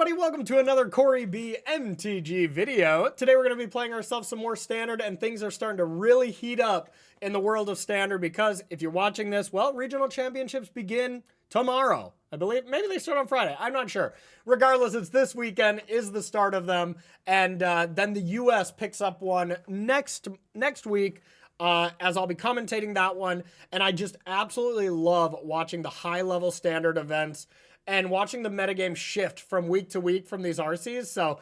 everybody, welcome to another Corey B MTG video. Today we're going to be playing ourselves some more Standard, and things are starting to really heat up in the world of Standard because if you're watching this, well, regional championships begin tomorrow. I believe maybe they start on Friday. I'm not sure. Regardless, it's this weekend is the start of them, and then the US picks up one next week. As I'll be commentating that one, and I just absolutely love watching the high-level Standard events and watching the metagame shift from week to week from these RCs. So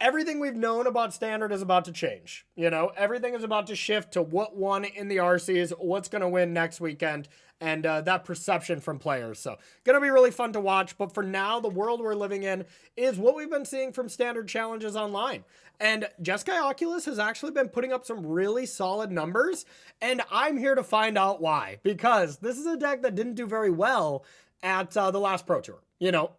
everything we've known about Standard is about to change. You know, everything is about to shift to what won in the RCs, what's going to win next weekend, and that perception from players. So going to be really fun to watch. But for now, the world we're living in is what we've been seeing from Standard challenges online. And Jeskai Oculus has actually been putting up some really solid numbers, and I'm here to find out why. Because this is a deck that didn't do very well at the last Pro Tour. You know,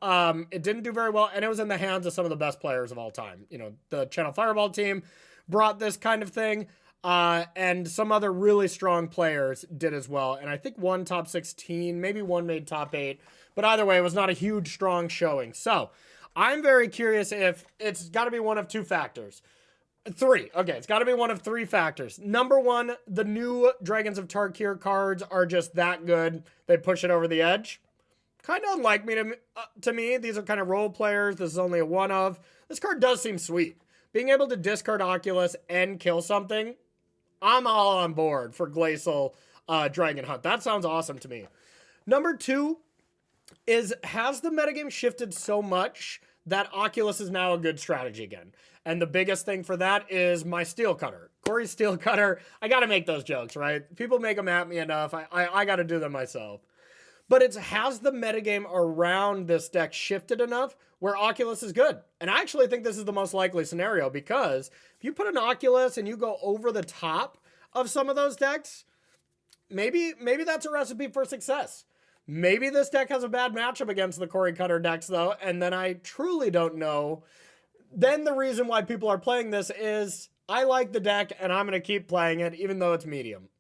it didn't do very well, and it was in the hands of some of the best players of all time. You know, the Channel Fireball team brought this kind of thing, and some other really strong players did as well. And I think one top 16, maybe one made top 8, but either way, it was not a huge, strong showing. So I'm very curious if it's got to be one of two factors. Three. Okay, it's got to be one of three factors. Number one, the new Dragons of Tarkir cards are just that good. They push it over the edge. Kind of unlike me to me. These are kind of role players. This is only a one of. This card does seem sweet. Being able to discard Oculus and kill something, I'm all on board for Glacial Dragon Hunt. That sounds awesome to me. Number two is, has the metagame shifted so much that Oculus is now a good strategy again? And the biggest thing for that is my Steel Cutter. Corey's Steel Cutter. I got to make those jokes, right? People make them at me enough. I got to do them myself. But has the metagame around this deck shifted enough where Oculus is good? And I actually think this is the most likely scenario, because if you put an Oculus and you go over the top of some of those decks, maybe that's a recipe for success. Maybe this deck has a bad matchup against the Corey Cutter decks, though, and then I truly don't know. Then the reason why people are playing this is I like the deck, and I'm going to keep playing it, even though it's medium.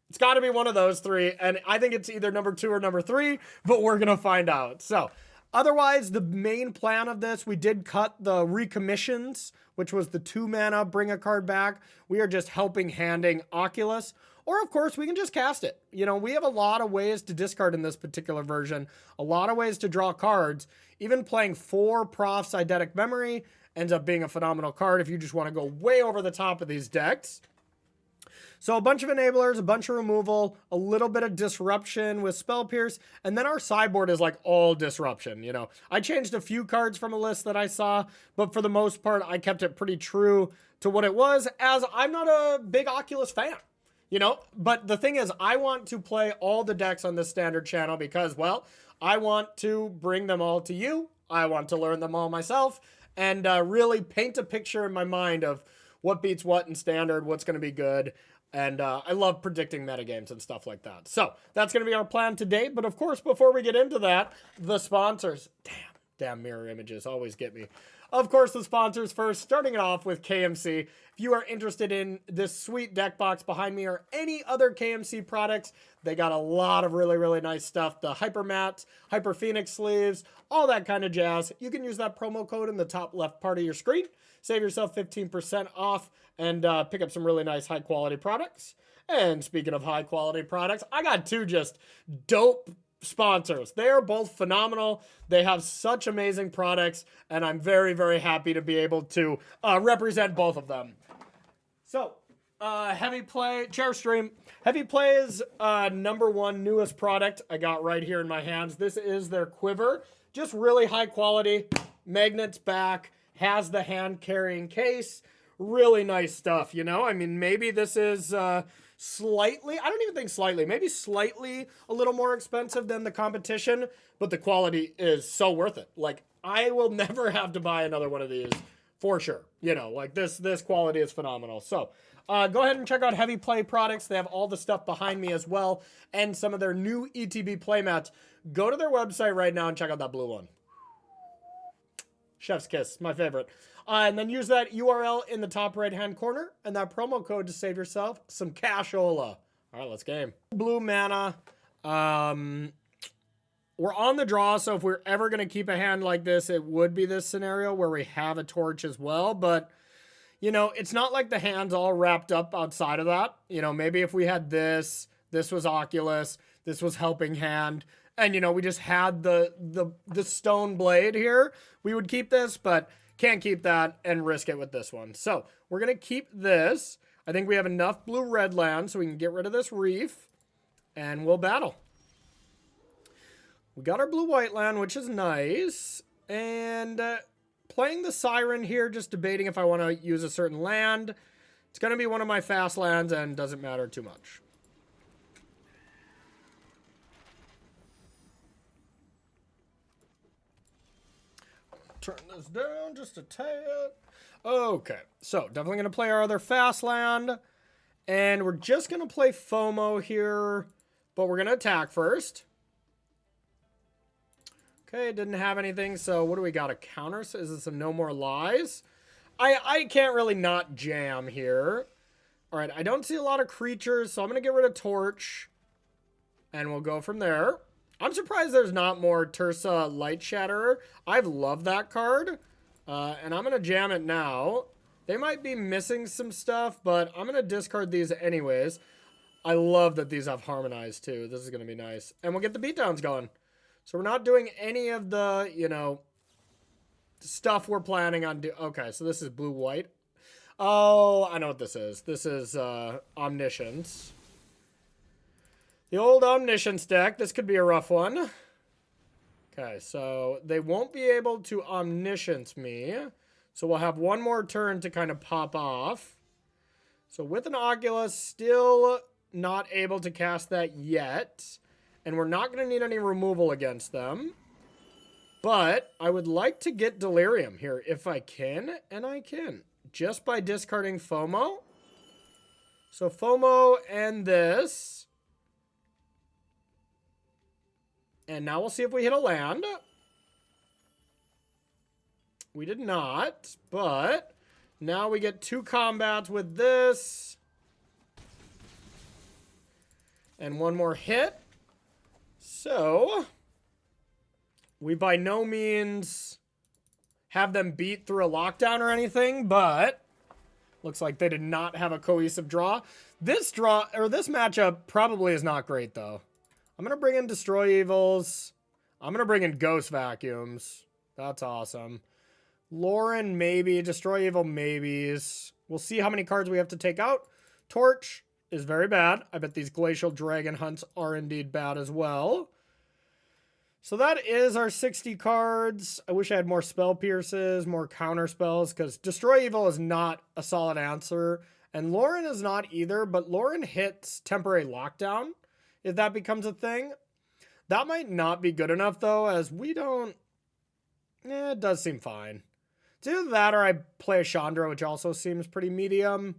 It's got to be one of those three, and I think it's either number 2 or number 3, but we're going to find out. So, otherwise, the main plan of this, we did cut the recommissions, which was the 2 mana, bring a card back. We are just handing Oculus, or of course, we can just cast it. You know, we have a lot of ways to discard in this particular version, a lot of ways to draw cards. Even playing 4 Prof's Eidetic Memory ends up being a phenomenal card if you just want to go way over the top of these decks. So a bunch of enablers, a bunch of removal, a little bit of disruption with Spell Pierce, and then our sideboard is like all disruption, you know. I changed a few cards from a list that I saw, but for the most part, I kept it pretty true to what it was, as I'm not a big Oculus fan, you know. But the thing is, I want to play all the decks on this Standard channel because, well, I want to bring them all to you. I want to learn them all myself and really paint a picture in my mind of what beats what in Standard, what's going to be good. And I love predicting metagames and stuff like that. So that's going to be our plan today. But of course, before we get into that, the sponsors. Damn mirror images always get me. Of course, the sponsors first, starting it off with KMC. If you are interested in this sweet deck box behind me or any other KMC products, they got a lot of really, really nice stuff. The Hyper Mats, Hyper Phoenix sleeves, all that kind of jazz. You can use that promo code in the top left part of your screen. Save yourself 15% off and pick up some really nice high quality products. And speaking of high quality products, I got 2 just dope sponsors. They are both phenomenal. They have such amazing products, and I'm very, very happy to be able to represent both of them. So, Heavy Play, Chairstream. Heavy Play is number 1 newest product I got right here in my hands. This is their quiver. Just really high quality. Magnets back. Has the hand carrying case. Really nice stuff, you know? I mean, maybe this is slightly, I don't even think slightly, maybe slightly a little more expensive than the competition, but the quality is so worth it. Like, I will never have to buy another one of these for sure. You know, like this quality is phenomenal. So go ahead and check out Heavy Play products. They have all the stuff behind me as well, and some of their new ETB playmats. Go to their website right now and check out that blue one. Chef's kiss, my favorite. And then use that URL in the top right-hand corner and that promo code to save yourself some cashola. All right, let's game. Blue mana. we're on the draw, so if we're ever going to keep a hand like this, it would be this scenario where we have a torch as well. But, you know, it's not like the hand's all wrapped up outside of that. You know, maybe if we had this was Oculus, this was helping hand, and, you know, we just had the stone blade here, we would keep this, but can't keep that and risk it with this one. So we're going to keep this. I think we have enough blue-red land so we can get rid of this reef, and we'll battle. We got our blue-white land, which is nice. And playing the Siren here, just debating if I want to use a certain land. It's going to be one of my fast lands and doesn't matter too much. Turn this down just a tad. Okay, so definitely going to play our other fast land. And we're just going to play FOMO here, but we're going to attack first. Okay, didn't have anything, so what do we got? A counter? So is this a no more lies? I can't really not jam here. All right, I don't see a lot of creatures, so I'm going to get rid of Torch. And we'll go from there. I'm surprised there's not more Tersa Light Shatterer. I've loved that card. And I'm going to jam it now. They might be missing some stuff, but I'm going to discard these anyways. I love that these have Harmonized too. This is going to be nice. And we'll get the beatdowns going. So we're not doing any of the, you know, stuff we're planning on doing. Okay, so this is blue-white. Oh, I know what this is. This is Omniscience. The old Omniscience deck. This could be a rough one. Okay, so they won't be able to Omniscience me. So we'll have one more turn to kind of pop off. So with an Oculus, still not able to cast that yet. And we're not going to need any removal against them. But I would like to get Delirium here if I can. And I can. Just by discarding FOMO. So FOMO and this. And now we'll see if we hit a land. We did not. But now we get 2 combats with this. And one more hit. So, we by no means have them beat through a lockdown or anything, but looks like they did not have a cohesive draw. This matchup probably is not great though. I'm going to bring in Destroy Evils. I'm going to bring in Ghost Vacuums. That's awesome. Lauren, maybe. Destroy Evil, maybes. We'll see how many cards we have to take out. Torch is very bad. I bet these Glacial Dragon Hunts are indeed bad as well. So that is our 60 cards. I wish I had more Spell Pierces, more counter spells, because Destroy Evil is not a solid answer. And Lauren is not either, but Lauren hits Temporary Lockdown, if that becomes a thing. That might not be good enough, though, as we don't... it does seem fine. It's either that or I play a Chandra, which also seems pretty medium.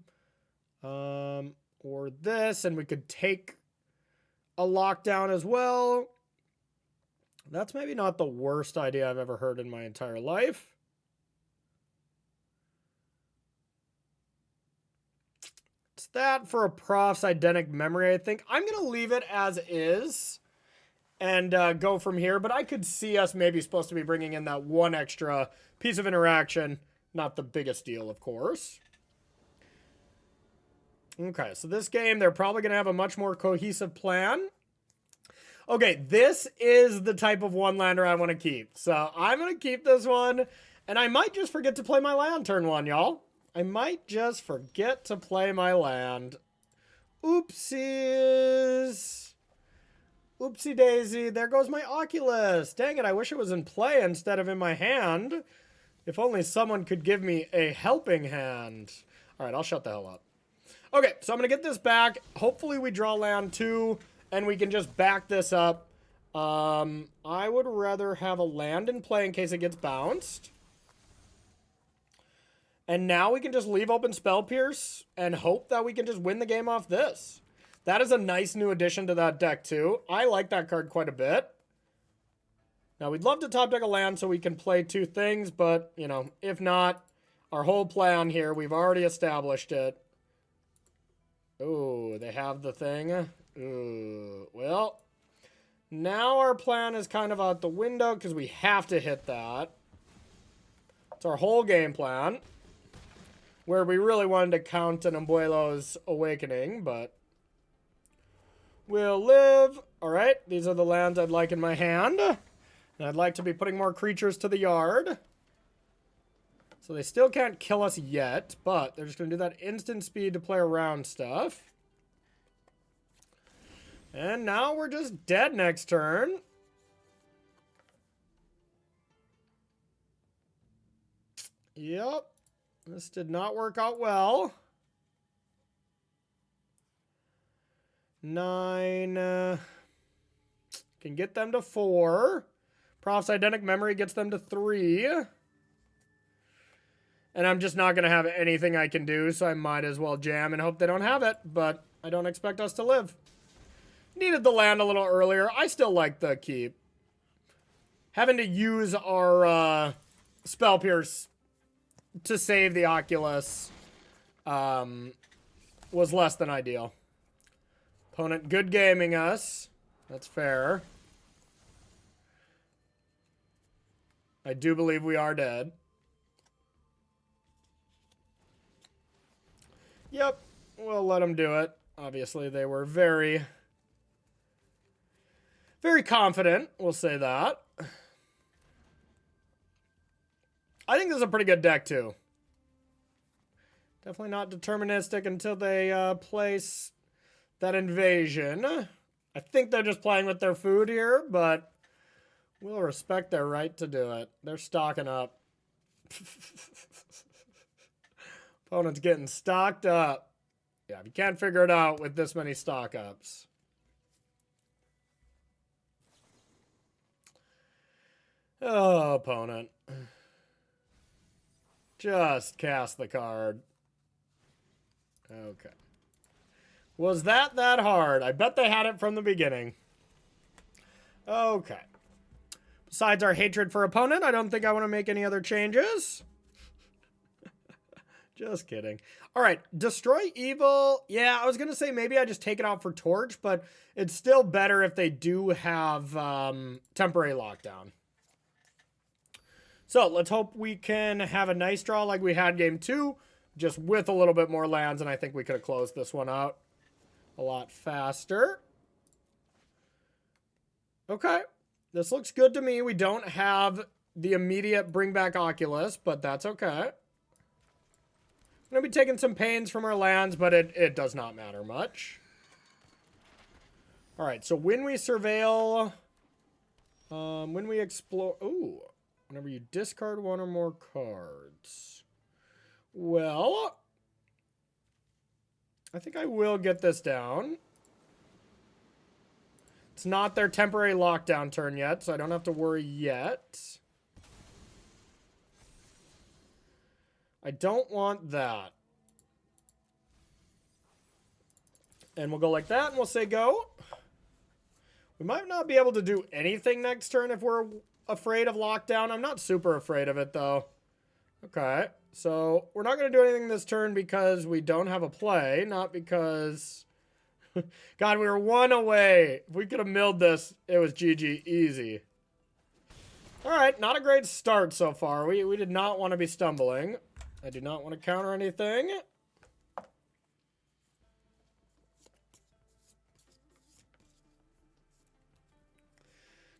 Or this, and we could take a lockdown as well. That's maybe not the worst idea I've ever heard in my entire life. It's that for a Prof's Eidetic Memory, I think. I'm going to leave it as is and go from here, but I could see us maybe supposed to be bringing in that one extra piece of interaction. Not the biggest deal, of course. Okay, so this game, they're probably going to have a much more cohesive plan. Okay, this is the type of one-lander I want to keep. So I'm going to keep this one, and I might just forget to play my land turn 1, y'all. I might just forget to play my land. Oopsies. Oopsie daisy, there goes my Oculus. Dang it, I wish it was in play instead of in my hand. If only someone could give me a helping hand. All right, I'll shut the hell up. Okay, so I'm going to get this back. Hopefully we draw land 2, and we can just back this up. I would rather have a land in play in case it gets bounced. And now we can just leave open Spell Pierce and hope that we can just win the game off this. That is a nice new addition to that deck, too. I like that card quite a bit. Now, we'd love to top deck a land so we can play 2 things, but, you know, if not, our whole plan here, we've already established it. Ooh, they have the thing. Ooh, well, Now our plan is kind of out the window because we have to hit that. It's our whole game plan. Where we really wanted to count an Abuelo's Awakening, but we'll live. All right, these are the lands I'd like in my hand. And I'd like to be putting more creatures to the yard. So they still can't kill us yet, but they're just going to do that instant speed to play around stuff. And now we're just dead next turn. Yep. This did not work out well. 9. Can get them to 4. Prof's Eidetic Memory gets them to 3. And I'm just not going to have anything I can do, so I might as well jam and hope they don't have it. But I don't expect us to live. Needed the land a little earlier. I still like the keep. Having to use our Spell Pierce to save the Oculus was less than ideal. Opponent good gaming us. That's fair. I do believe we are dead. Yep, we'll let them do it. Obviously, they were very, very confident. We'll say that. I think this is a pretty good deck, too. Definitely not deterministic until they place that invasion. I think they're just playing with their food here, but we'll respect their right to do it. They're stocking up. Opponent's getting stocked up. Yeah, if you can't figure it out with this many stock ups. Oh, opponent. Just cast the card. Okay. Was that hard? I bet they had it from the beginning. Okay. Besides our hatred for opponent, I don't think I want to make any other changes. Just kidding. All right, destroy evil. Yeah, I was going to say maybe I just take it out for torch, but it's still better if they do have temporary lockdown. So let's hope we can have a nice draw like we had game 2, just with a little bit more lands, and I think we could have closed this one out a lot faster. Okay, this looks good to me. We don't have the immediate bring back Oculus, but that's okay. I'm going to be taking some pains from our lands, but it does not matter much. All right, so when we surveil, when we explore, ooh, whenever you discard one or more cards. Well, I think I will get this down. It's not their temporary lockdown turn yet, so I don't have to worry yet. I don't want that. And we'll go like that, and we'll say go. We might not be able to do anything next turn if we're afraid of lockdown. I'm not super afraid of it, though. Okay, so we're not going to do anything this turn because we don't have a play, not because... God, we were 1 away. If we could have milled this, it was GG easy. All right, not a great start so far. We did not want to be stumbling. I do not want to counter anything.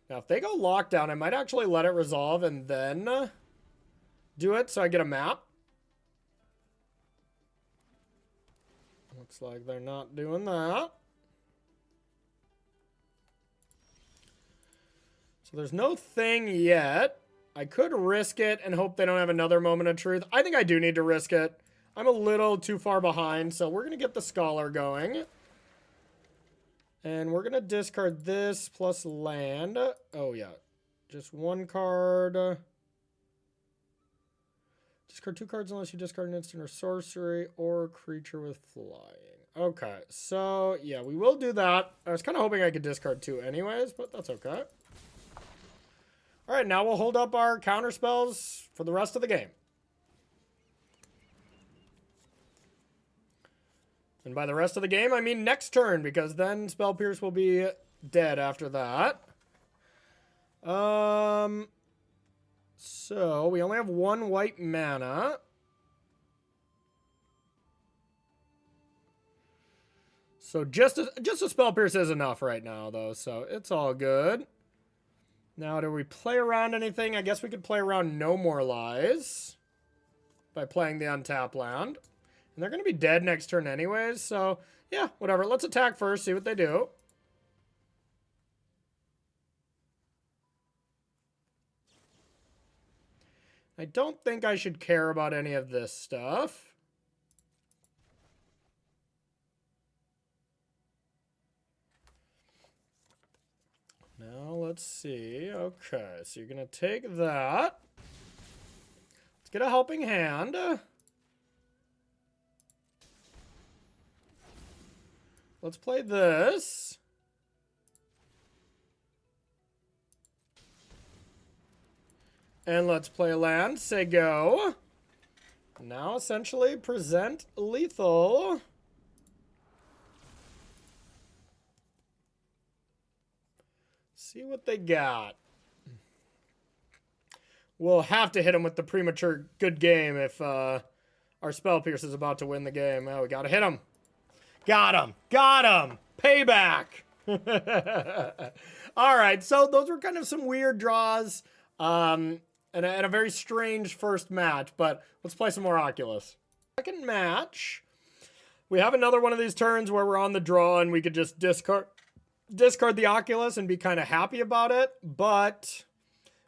Now, if they go lockdown, I might actually let it resolve and then do it so I get a map. Looks like they're not doing that. So there's no thing yet. I could risk it and hope they don't have another moment of truth. I think I do need to risk it. I'm a little too far behind, so we're going to get the Scholar going. And we're going to discard this plus land. Oh, yeah. Just one card. Discard 2 cards unless you discard an instant or sorcery or creature with flying. Okay, so, yeah, we will do that. I was kind of hoping I could discard 2 anyways, but that's okay. All right, now we'll hold up our counter spells for the rest of the game. And by the rest of the game, I mean next turn, because then Spell Pierce will be dead after that. So we only have 1 white mana. So just a Spell Pierce is enough right now, though, so it's all good. Now, do we play around anything? I guess we could play around No More Lies by playing the untap land. And they're going to be dead next turn anyways, so yeah, whatever. Let's attack first, see what they do. I don't think I should care about any of this stuff. Now, let's see. Okay, so you're going to take that. Let's get a helping hand. Let's play this. And let's play a land. Say go. Now, essentially, present lethal. See what they got. We'll have to hit him with the premature good game if our Spell Pierce is about to win the game. Oh, we gotta hit him. Got him. Got him. Payback. All right, so those were kind of some weird draws and a very strange first match, but let's play some more Oculus. Second match, we have another one of these turns where we're on the draw and we could just discard the Oculus and be kind of happy about it, but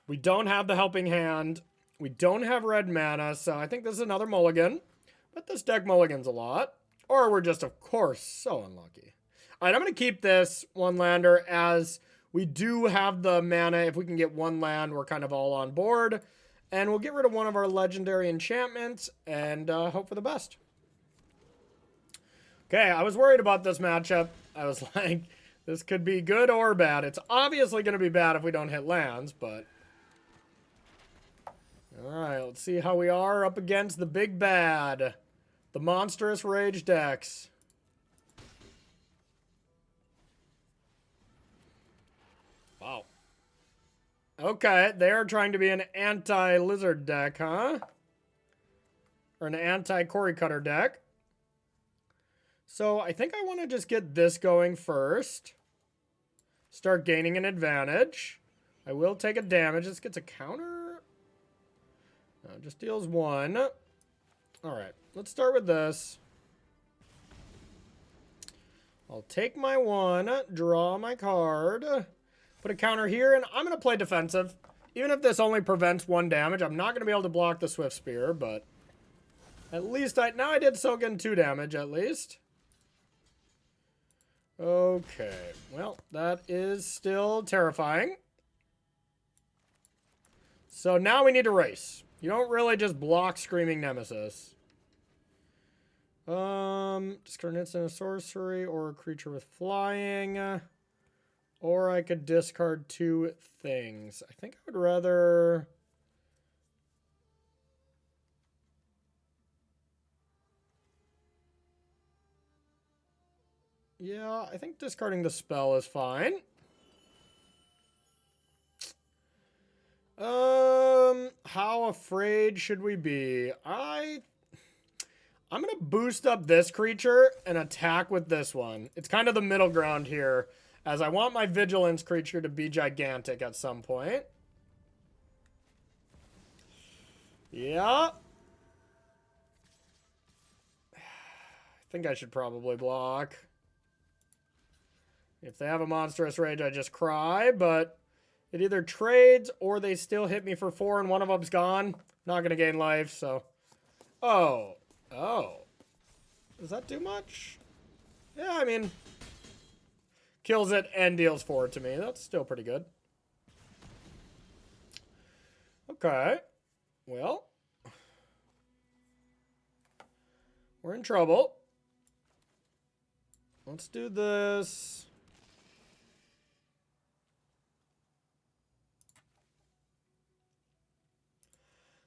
we don't have the helping hand. We don't have red mana, so I think this is another mulligan, but this deck mulligans a lot. Or we're just, of course, so unlucky. All right, I'm going to keep this one lander as we do have the mana. If we can get one land, we're kind of all on board. And we'll get rid of one of our legendary enchantments and hope for the best. Okay, I was worried about this matchup. I was like, this could be good or bad. It's obviously going to be bad if we don't hit lands, but... All right, let's see how we are up against the big bad. The monstrous rage decks. Wow. Okay, they're trying to be an anti-lizard deck, huh? Or an anti-Cory Cutter deck. So I think I want to just get this going first. Start gaining an advantage. I will take a damage. This gets a counter. No, it just deals 1. Alright, let's start with this. I'll take my 1, draw my card, put a counter here, and I'm going to play defensive. Even if this only prevents 1 damage, I'm not going to be able to block the Swift Spear, but at least now I did soak in 2 damage, at least. Okay, well, that is still terrifying. So now we need to race. You don't really just block Screaming Nemesis. Discard an instant of sorcery or a creature with flying. Or I could discard 2 things. I think I would rather... Yeah, I think discarding the spell is fine. How afraid should we be? I'm going to boost up this creature and attack with this one. It's kind of the middle ground here, as I want my Vigilance creature to be gigantic at some point. Yeah. I think I should probably block. If they have a monstrous rage, I just cry, but it either trades or they still hit me for 4 and one of them's gone. Not going to gain life, so... Oh. Does that do much? Yeah, I mean... Kills it and deals 4 to me. That's still pretty good. Okay. Well. We're in trouble. Let's do this.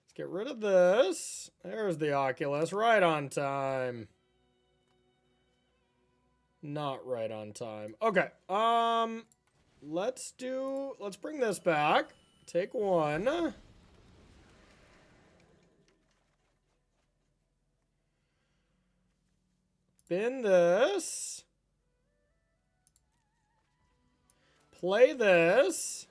Let's get rid of this. There's the Oculus, right on time. Not right on time. Okay. Let's bring this back. Take one. Spin this. Play this.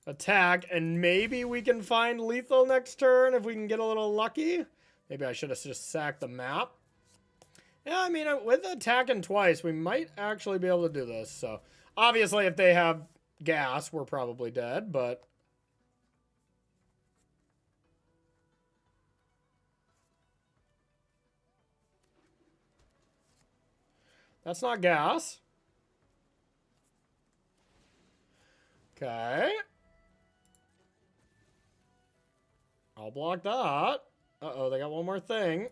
Attack, and maybe we can find lethal next turn if we can get a little lucky. Maybe I should have just sacked the map. Yeah, I mean, with attacking twice, we might actually be able to do this. So, obviously, if they have gas, we're probably dead, but... That's not gas. Okay. I'll block that. Uh-oh, they got one more thing.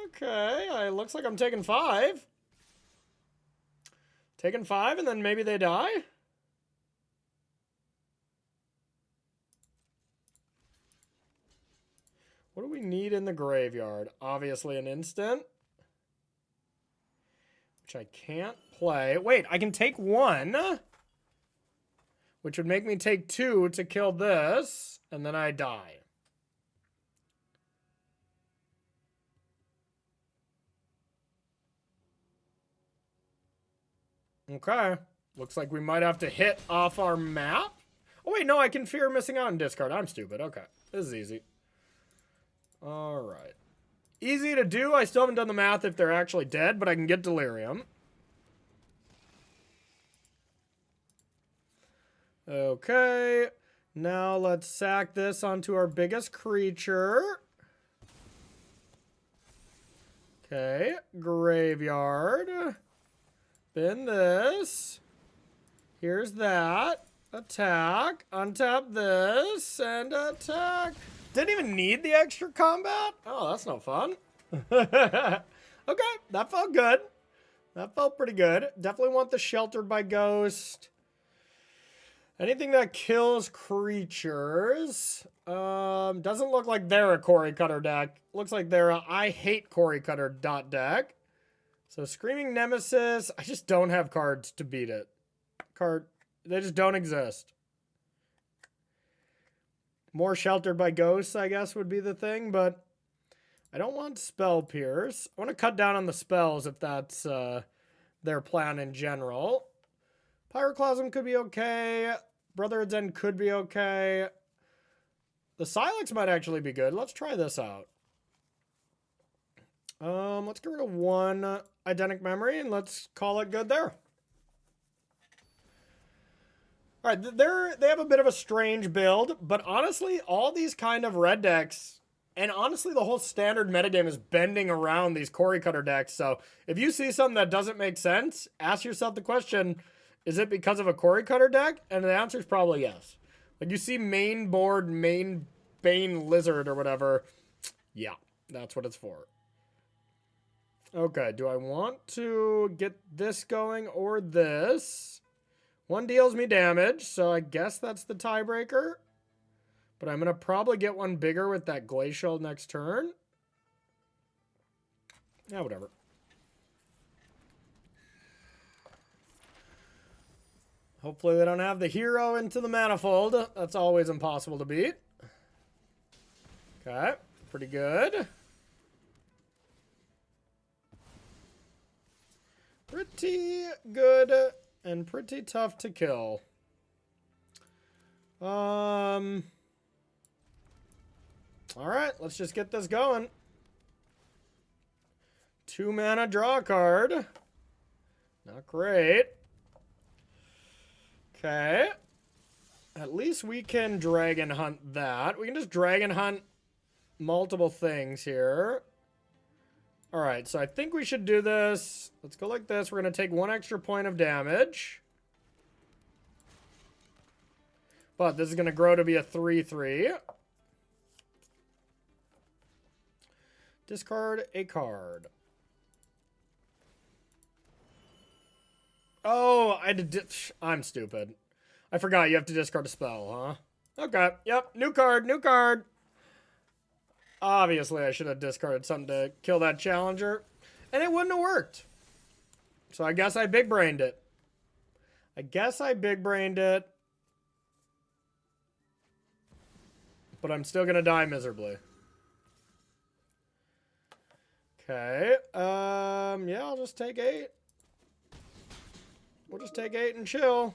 Okay, it looks like I'm taking 5. Taking 5, and then maybe they die? What do we need in the graveyard? Obviously an instant. Which I can't play. Wait, I can take 1. Which would make me take 2 to kill this. And then I die. Okay. Looks like we might have to hit off our map. Oh, wait, no, I can fear missing out and discard. I'm stupid. Okay. This is easy. All right. Easy to do. I still haven't done the math if they're actually dead, but I can get Delirium. Okay. Now let's sack this onto our biggest creature. Okay. Graveyard. Spin this. Here's that. Attack. Untap this. And attack. Didn't even need the extra combat? Oh, that's no fun. Okay, that felt good. That felt pretty good. Definitely want the Sheltered by Ghost. Anything that kills creatures. Doesn't look like they're a Corey Cutter deck. Looks like they're a I hate Corey Cutter deck. So Screaming Nemesis, I just don't have cards to beat it. They just don't exist. More Sheltered by Ghosts, I guess, would be the thing, but I don't want Spell Pierce. I want to cut down on the spells if that's their plan in general. Pyroclasm could be okay. Brotherhood's End could be okay. The Silex might actually be good. Let's try this out. Let's get rid of 1 Identic Memory, and let's call it good there. All right, they have a bit of a strange build, but honestly, all these kind of red decks, and honestly, the whole standard metagame is bending around these Corey Cutter decks. So if you see something that doesn't make sense, ask yourself the question, is it because of a Corey Cutter deck? And the answer is probably yes. Like you see main board, main Bane Lizard or whatever. Yeah, that's what it's for. Okay, do I want to get this going or this? 1 deals me damage, so I guess that's the tiebreaker. But I'm going to probably get one bigger with that Glacial next turn. Yeah, whatever. Hopefully they don't have the hero into the manifold. That's always impossible to beat. Okay, pretty good. Pretty good and pretty tough to kill. All right, let's just get this going. 2 mana, draw a card. Not great. Okay. At least we can Dragon Hunt that. We can just Dragon Hunt multiple things here. All right, so I think we should do this. Let's go like this. We're going to take 1 extra point of damage. But this is going to grow to be a 3/3. Discard a card. Oh, I'm stupid. I forgot you have to discard a spell, huh? Okay, yep, new card, new card. Obviously, I should have discarded something to kill that challenger, and it wouldn't have worked. So I guess I big-brained it. But I'm still gonna die miserably. Okay, yeah, I'll just take 8. We'll just take 8 and chill.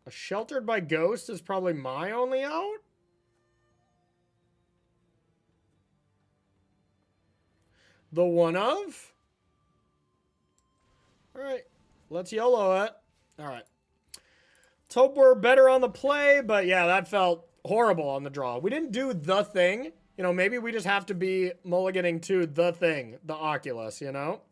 A Sheltered by Ghost is probably my only out. The one of. Alright, let's YOLO it. Alright. Let's hope we're better on the play, but yeah, that felt horrible on the draw. We didn't do the thing. You know, maybe we just have to be mulliganing to the thing, the Oculus, you know?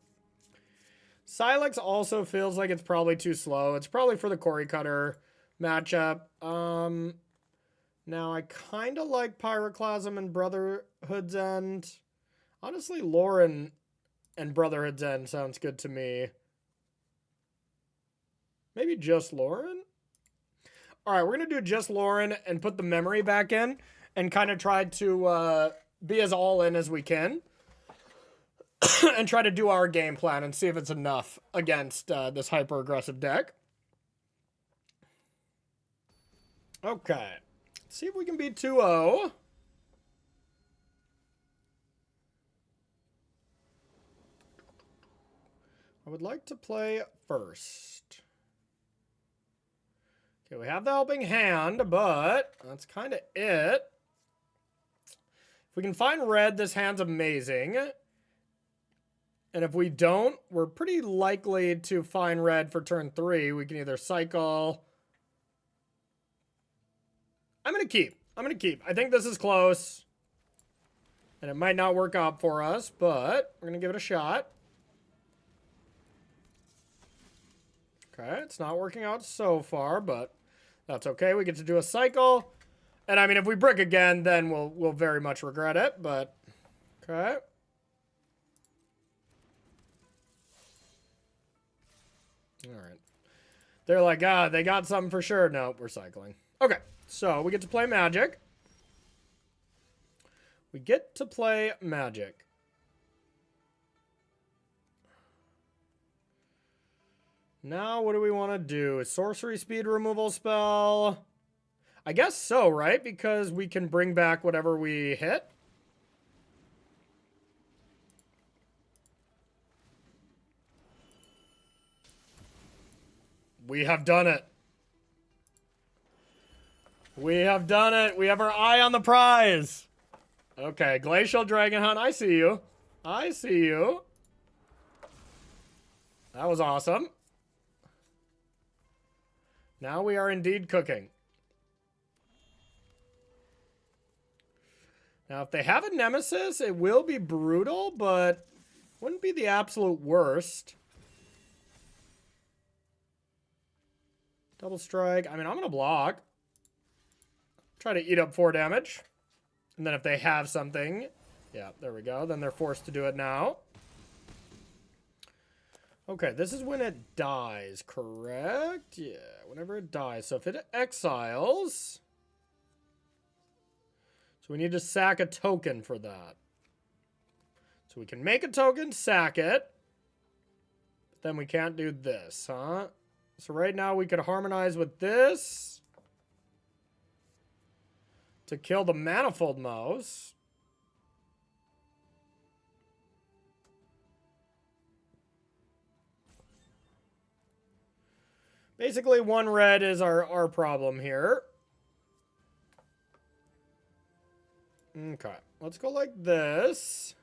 Silex also feels like it's probably too slow. It's probably for the Corey Cutter matchup. Now I kind of like Pyroclasm and Brotherhood's End. Honestly, Lauren and Brotherhood's End sounds good to me. Maybe just Lauren? All right, we're going to do just Lauren and put the memory back in and kind of try to be as all in as we can. And try to do our game plan and see if it's enough against this hyper-aggressive deck. Okay. Let's see if we can beat 2-0. I would like to play first. Okay, we have the helping hand, but that's kind of it. If we can find red, this hand's amazing. And if we don't, we're pretty likely to find red for turn 3. We can either cycle. I'm going to keep. I think this is close. And it might not work out for us, but we're going to give it a shot. Okay, it's not working out so far, but that's okay. We get to do a cycle. And I mean, if we brick again, then we'll very much regret it, but okay. All right. They're like, they got something for sure. No, we're cycling. Okay, so we get to play Magic. Now, what do we want to do? A sorcery speed removal spell? I guess so, right? Because we can bring back whatever we hit. We have done it. We have done it. We have our eye on the prize. Okay, Glacial Dragon Hunt. I see you. I see you. That was awesome. Now we are indeed cooking. Now, if they have a Nemesis, it will be brutal, but wouldn't be the absolute worst. Double strike. I mean, I'm going to block. Try to eat up 4 damage. And then if they have something, yeah, there we go. Then they're forced to do it now. Okay, this is when it dies, correct? Yeah, whenever it dies. So if it exiles... So we need to sack a token for that. So we can make a token, sack it. But then we can't do this, huh? So right now we could harmonize with this to kill the Manifold Mouse. Basically, 1 red is our problem here. Okay, let's go like this.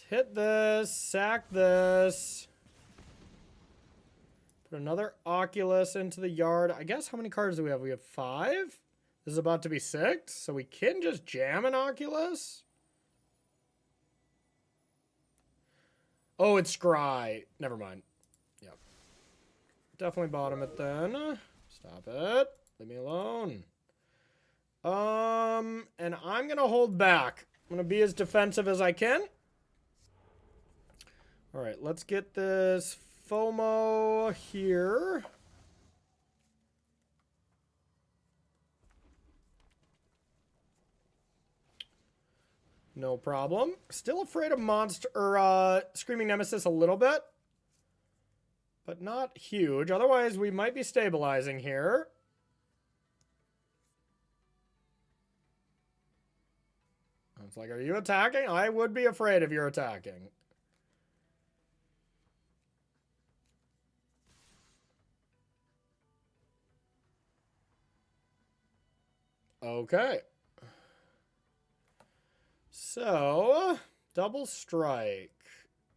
Hit this, sack this. Put another Oculus into the yard. I guess how many cards do we have? We have 5? This is about to be 6, so we can just jam an Oculus. Oh, it's Scry. Never mind. Yep. Definitely bottom it then. Stop it. Leave me alone. And I'm going to hold back I'm going to be as defensive as I can. All right, let's get this FOMO here. No problem. Still afraid of monster or Screaming Nemesis a little bit, but not huge. Otherwise, we might be stabilizing here. It's like, are you attacking? I would be afraid if you're attacking. Okay. So, double strike.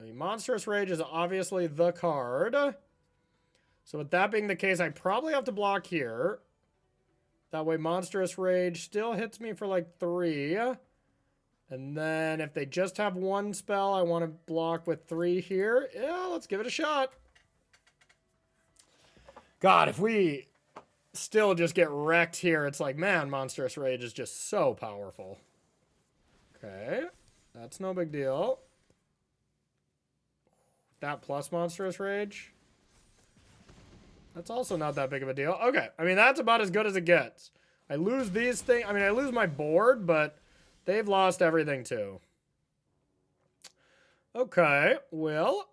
I mean, Monstrous Rage is obviously the card. So with that being the case, I probably have to block here. That way Monstrous Rage still hits me for like 3. And then if they just have 1 spell, I want to block with 3 here. Yeah, let's give it a shot. God, if we still just get wrecked here, it's like, man, Monstrous Rage is just so powerful. Okay, that's no big deal. That plus Monstrous Rage. That's also not that big of a deal. Okay, I mean, that's about as good as it gets. I lose these things. I mean, I lose my board, but they've lost everything too. Okay, well.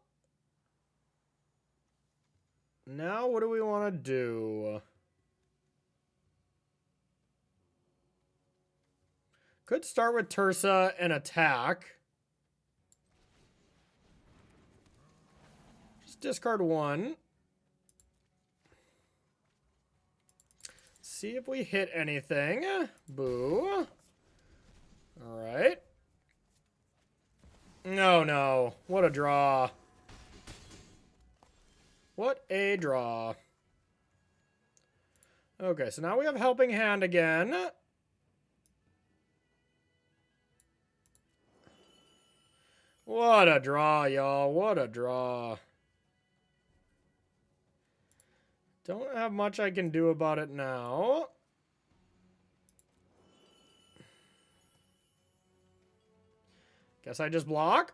Now what do we want to do? Could start with Tursa and attack. Just discard 1. See if we hit anything. Boo. Alright. No. What a draw. What a draw. Okay, so now we have Helping Hand again. What a draw, y'all. What a draw. Don't have much I can do about it now. Guess I just block.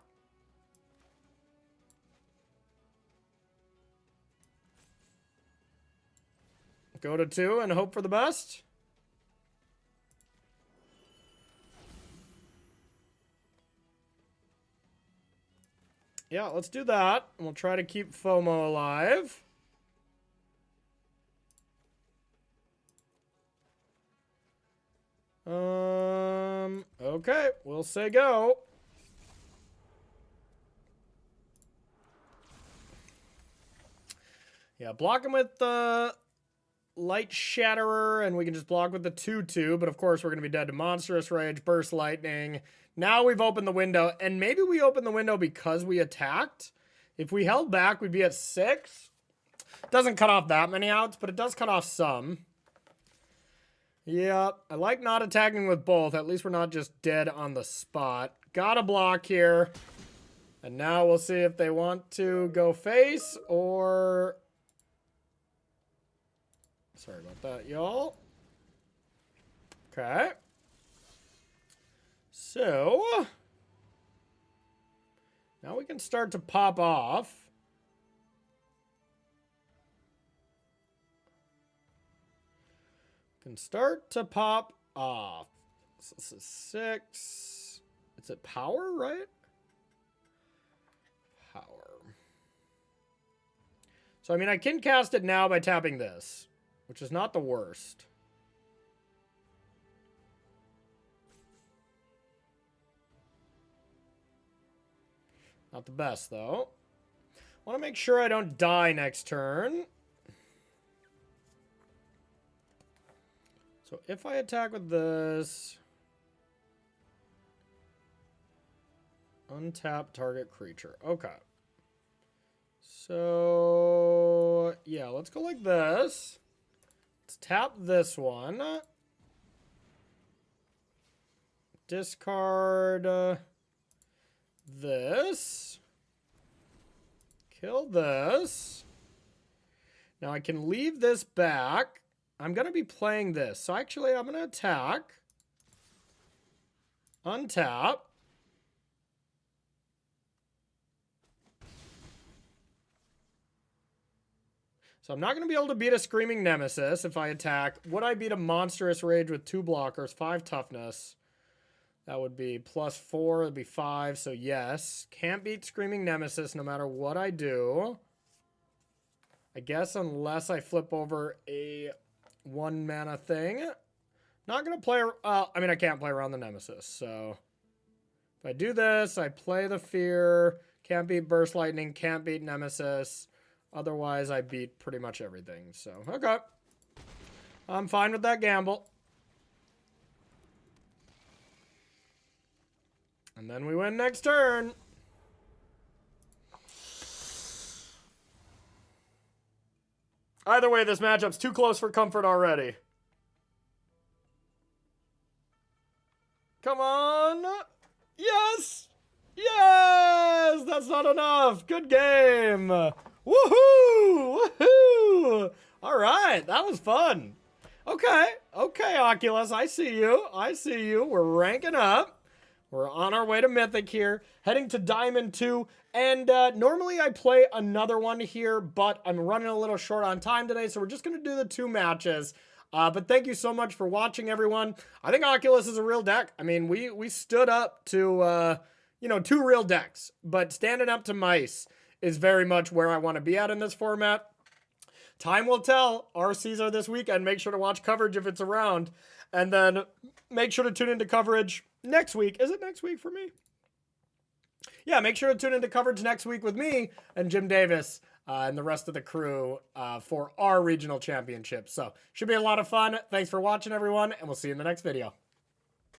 Go to 2 and hope for the best. Yeah, let's do that. We'll try to keep FOMO alive. Okay, we'll say go. Yeah, block him with the Light Shatterer, and we can just block with the 2/2, but of course we're going to be dead to Monstrous Rage, Burst Lightning. Now we've opened the window, and maybe we opened the window because we attacked. If we held back, we'd be at 6. Doesn't cut off that many outs, but it does cut off some. Yeah, I like not attacking with both. At least we're not just dead on the spot. Gotta block here. And now we'll see if they want to go face or... Sorry about that, y'all. Okay. So... now we can start to pop off. Can start to pop off. So this is 6. It's at power, right? Power. So, I mean, I can cast it now by tapping this, which is not the worst. Not the best, though. Want to make sure I don't die next turn. So if I attack with this, untap target creature. Okay. So yeah, let's go like this. Let's tap this one. Discard this. Kill this. Now I can leave this back. I'm going to be playing this. So actually, I'm going to attack. Untap. So I'm not going to be able to beat a Screaming Nemesis if I attack. Would I beat a Monstrous Rage with 2 blockers, 5 toughness? That would be +4, that'd be 5, so yes. Can't beat Screaming Nemesis no matter what I do. I guess unless I flip over a 1 mana thing. Not going to play, I mean, I can't play around the Nemesis, so. If I do this, I play the Fear, can't beat Burst Lightning, can't beat Nemesis. Otherwise, I beat pretty much everything, so, okay. I'm fine with that gamble. And then we win next turn. Either way, this matchup's too close for comfort already. Come on. Yes. Yes. That's not enough. Good game. Woohoo. Woohoo. All right. That was fun. Okay. Okay, Oculus. I see you. I see you. We're ranking up. We're on our way to Mythic here. Heading to Diamond 2. And normally I play another one here, but I'm running a little short on time today, so we're just going to do the 2 matches. But thank you so much for watching, everyone. I think Oculus is a real deck. I mean, we stood up to, you know, 2 real decks. But standing up to mice is very much where I want to be at in this format. Time will tell. RCs are this weekend. Make sure to watch coverage if it's around. And then make sure to tune into coverage next week. Is it next week for me? Yeah, make sure to tune into coverage next week with me and Jim Davis and the rest of the crew for our regional championship. So, should be a lot of fun. Thanks for watching, everyone, and we'll see you in the next video.